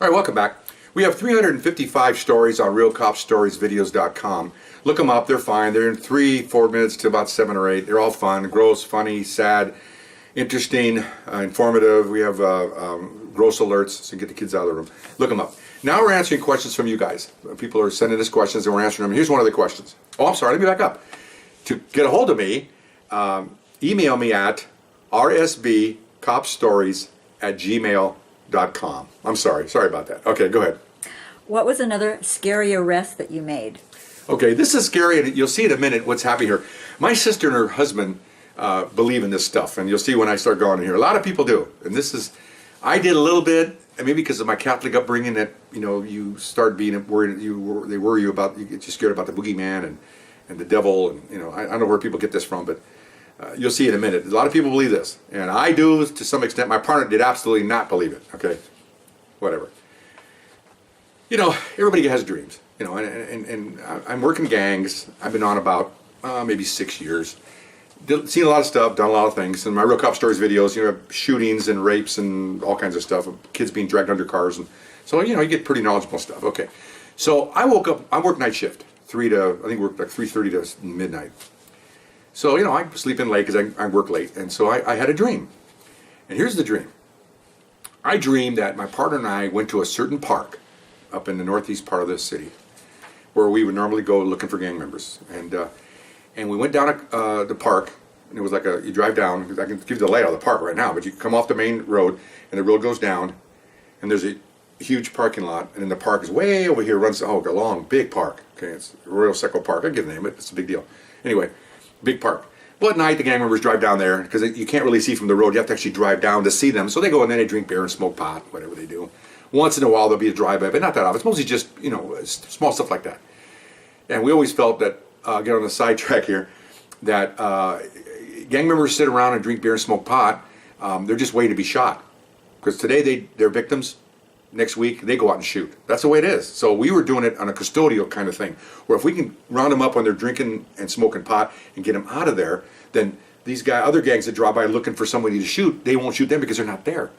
All right, welcome back. We have 355 stories on realcopstoriesvideos.com. Look them up, they're fine. They're in 3-4 minutes to about 7 or 8. They're all fun, gross, funny, sad, interesting, informative. We have gross alerts, so you get the kids out of the room. Look them up. Now we're answering questions from you guys. People are sending us questions and we're answering them. Here's one of the questions. Oh, I'm sorry, let me back up. To get a hold of me, email me at rsbcopstories@gmail.com. I'm sorry about that. Okay, go ahead. What was another scary arrest that you made? Okay, this is scary, and you'll see in a minute what's happening here. My sister and her husband believe in this stuff, and you'll see when I start going in here. A lot of people do, and this is, I did a little bit, and maybe because of my Catholic upbringing that, you start being worried, they worry you about, you get you scared about the boogeyman and the devil, and I don't know where people get this from, but you'll see in a minute. A lot of people believe this, and I do to some extent. My partner did absolutely not believe it, okay? Whatever. Everybody has dreams, and I'm working gangs. I've been on about maybe 6 years. Seen a lot of stuff, done a lot of things. In my Real Cop Stories videos, shootings and rapes and all kinds of stuff, kids being dragged under cars, and so you get pretty knowledgeable stuff. Okay, so I woke up. I work night shift, 3 to I think work like 3:30 to midnight. So I sleep in late because I work late, and so I had a dream. And here's the dream. I dreamed that my partner and I went to a certain park up in the northeast part of this city, where we would normally go looking for gang members, and we went down the park, and it was like you drive down. I can give you the layout of the park right now, but you come off the main road, and the road goes down, and there's a huge parking lot, and then the park is way over here, runs a long, big park. Okay, it's Royal Seco Park. I give the name, it's a big deal. Anyway, big park. Well, at night, the gang members drive down there, because you can't really see from the road. You have to actually drive down to see them. So they go and then they drink beer and smoke pot, whatever they do. Once in a while, there'll be a drive-by, but not that often. It's mostly just, small stuff like that. And we always felt that, get on the sidetrack here, that gang members sit around and drink beer and smoke pot. They're just waiting to be shot. Because today, they're victims. Next week, they go out and shoot. That's the way it is. So we were doing it on a custodial kind of thing, where if we can round them up when they're drinking and smoking pot and get them out of there, then these other gangs that drive by looking for somebody to shoot, they won't shoot them because they're not there.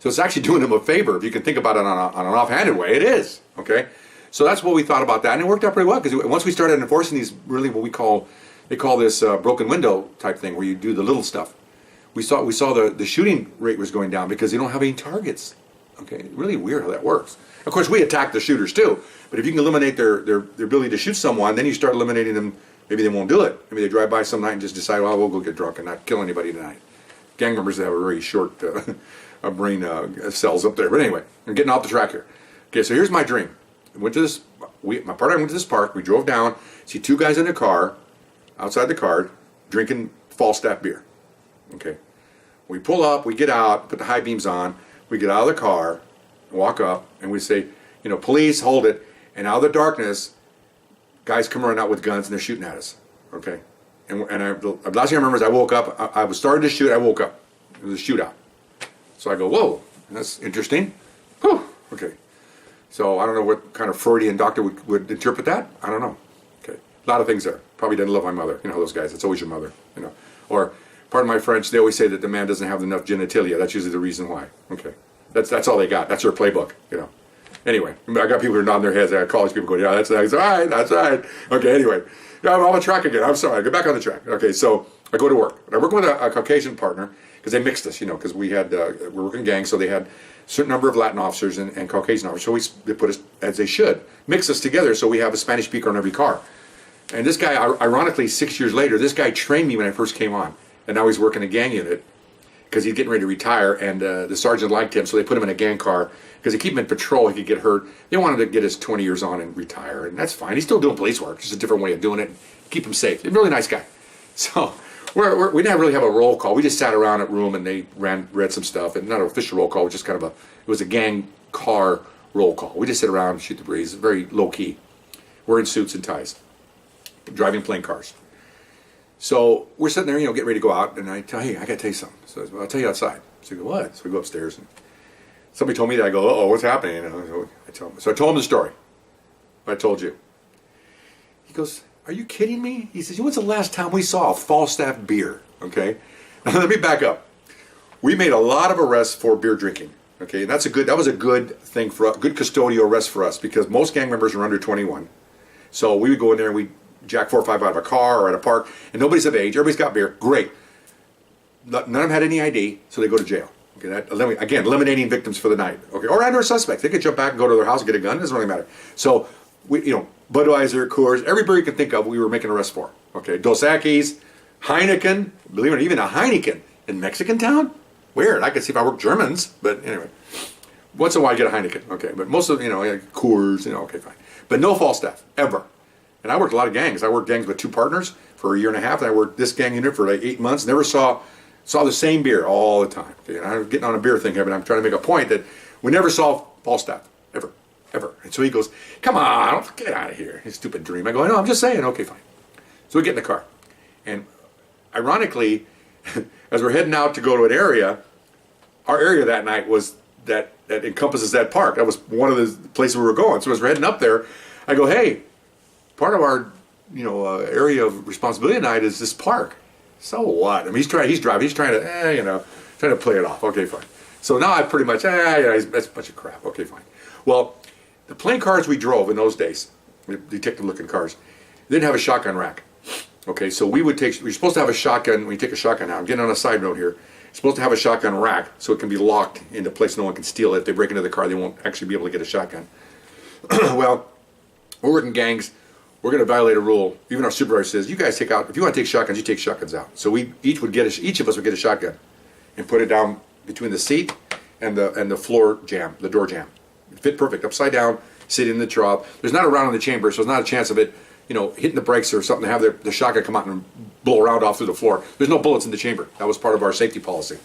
So it's actually doing them a favor. If you can think about it on an offhanded way, it is. Okay? So that's what we thought about that, and it worked out pretty well, because once we started enforcing these, really what they call this broken window type thing, where you do the little stuff. We saw the shooting rate was going down because they don't have any targets. Okay, really weird how that works. Of course, we attack the shooters too, but if you can eliminate their ability to shoot someone, then you start eliminating them. Maybe they won't do it. Maybe they drive by some night and just decide, well, we'll go get drunk and not kill anybody tonight. Gang members have a very short brain cells up there. But anyway, I'm getting off the track here. Okay, so here's my dream. My partner and I went to this park. We drove down, see 2 guys in a car, outside the car, drinking Falstaff beer. Okay, we pull up, we get out, put the high beams on. We get out of the car, walk up, and we say, police, hold it. And out of the darkness, guys come running out with guns, and they're shooting at us. Okay? And the last thing I remember is I woke up. I was starting to shoot. I woke up. It was a shootout. So I go, whoa, that's interesting. Whew. Okay. So I don't know what kind of Freudian doctor would interpret that. I don't know. Okay. A lot of things there. Probably didn't love my mother. Those guys. It's always your mother. Or, pardon my French, they always say that the man doesn't have enough genitalia. That's usually the reason why. Okay. That's all they got. That's their playbook, Anyway, I got people who are nodding their heads. I got college people going, yeah, that's right, that's right. Okay, anyway. I'm on the track again. I'm sorry. Get back on the track. Okay, so I go to work. And I work with a Caucasian partner, because they mixed us, because we're working gangs, so they had a certain number of Latin officers and Caucasian officers. So they put us, as they should, mix us together so we have a Spanish speaker on every car. And this guy, ironically, 6 years later, this guy trained me when I first came on. And now he's working a gang unit because he's getting ready to retire, and the sergeant liked him, so they put him in a gang car because they keep him in patrol. He could get hurt. They wanted to get his 20 years on and retire, and that's fine. He's still doing police work, just a different way of doing it. Keep him safe. He's a really nice guy. So we didn't really have a roll call. We just sat around at room and they read some stuff, and not an official roll call. It was just kind of it was a gang car roll call. We just sit around and shoot the breeze, very low key. We're in suits and ties, driving plain cars. So we're sitting there, getting ready to go out, and I tell, hey, I got to tell you something. So I'll tell you outside. So he goes, what? So we go upstairs, and somebody told me that. I go, uh-oh, what's happening? So I told him the story. I told you. He goes, are you kidding me? He says, when's the last time we saw a Falstaff beer? Okay? Now, let me back up. We made a lot of arrests for beer drinking. Okay, and that was a good thing for us, good custodial arrest for us, because most gang members are under 21. So we would go in there and we'd jack 4 or 5 out of a car or at a park, and nobody's of age, everybody's got beer, great. None of them had any ID, so they go to jail. Okay, again, eliminating victims for the night. Okay, or under suspects, they could jump back and go to their house and get a gun. It doesn't really matter. So we, Budweiser, Coors, every beer you can think of, we were making arrests for. Okay, Dos Equis, Heineken, believe it or not, even a Heineken in Mexican town. Weird. I could see if I worked Germans, but anyway, once in a while I get a Heineken. Okay, but most of like Coors, okay, fine. But no Falstaff ever. And I worked a lot of gangs. I worked gangs with 2 partners for a year and a half, and I worked this gang unit for like 8 months. Never saw the same beer all the time. Okay, and I'm getting on a beer thing here, but I'm trying to make a point that we never saw Falstaff ever. And so he goes, "Come on, get out of here, you stupid dream." I go, "No, I'm just saying." Okay, fine. So we get in the car, and ironically, as we're heading out to go to an area, our area that night was that encompasses that park. That was one of the places we were going. So as we're heading up there, I go, "Hey, part of our area of responsibility tonight is this park." So what? I mean, he's driving. He's trying to trying to play it off. Okay, fine. So now I pretty much that's a bunch of crap. Okay, fine. Well, the plain cars we drove in those days, detective-looking cars, they didn't have a shotgun rack. Okay, so we're supposed to have a shotgun. When you take a shotgun out, I'm getting on a side note here. You're supposed to have a shotgun rack so it can be locked into place. No one can steal it. If they break into the car, they won't actually be able to get a shotgun. Well, we're working gangs. We're going to violate a rule. Even our supervisor says, "You guys take out. If you want to take shotguns, you take shotguns out." So each of us would get a shotgun and put it down between the seat and the floor jamb, the door jamb. It fit perfect, upside down, sitting in the trough. There's not a round in the chamber, so there's not a chance of it, hitting the brakes or something to have the shotgun come out and blow a round off through the floor. There's no bullets in the chamber. That was part of our safety policy.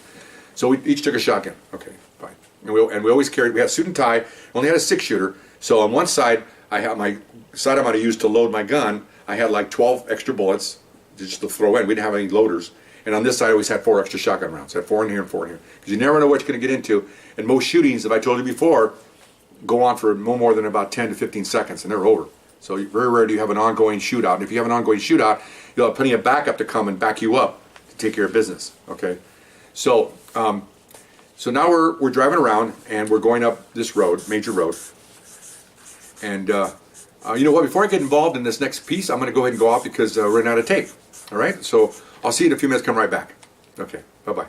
So we each took a shotgun. Okay, fine. And we always carried. We had a suit and tie. Only had a 6-shooter. So on one side, I had my side I'm going to use to load my gun. I had like 12 extra bullets just to throw in. We didn't have any loaders. And on this side, I always had 4 extra shotgun rounds. I had 4 in here and 4 in here. Because you never know what you're going to get into. And most shootings, if I told you before, go on for no more than about 10 to 15 seconds, and they're over. So very rare do you have an ongoing shootout. And if you have an ongoing shootout, you'll have plenty of backup to come and back you up to take care of business. Okay, so now we're driving around and we're going up this road, major road. And you know what? Before I get involved in this next piece, I'm going to go ahead and go off because we're running out of tape. All right. So I'll see you in a few minutes. Come right back. Okay. Bye bye.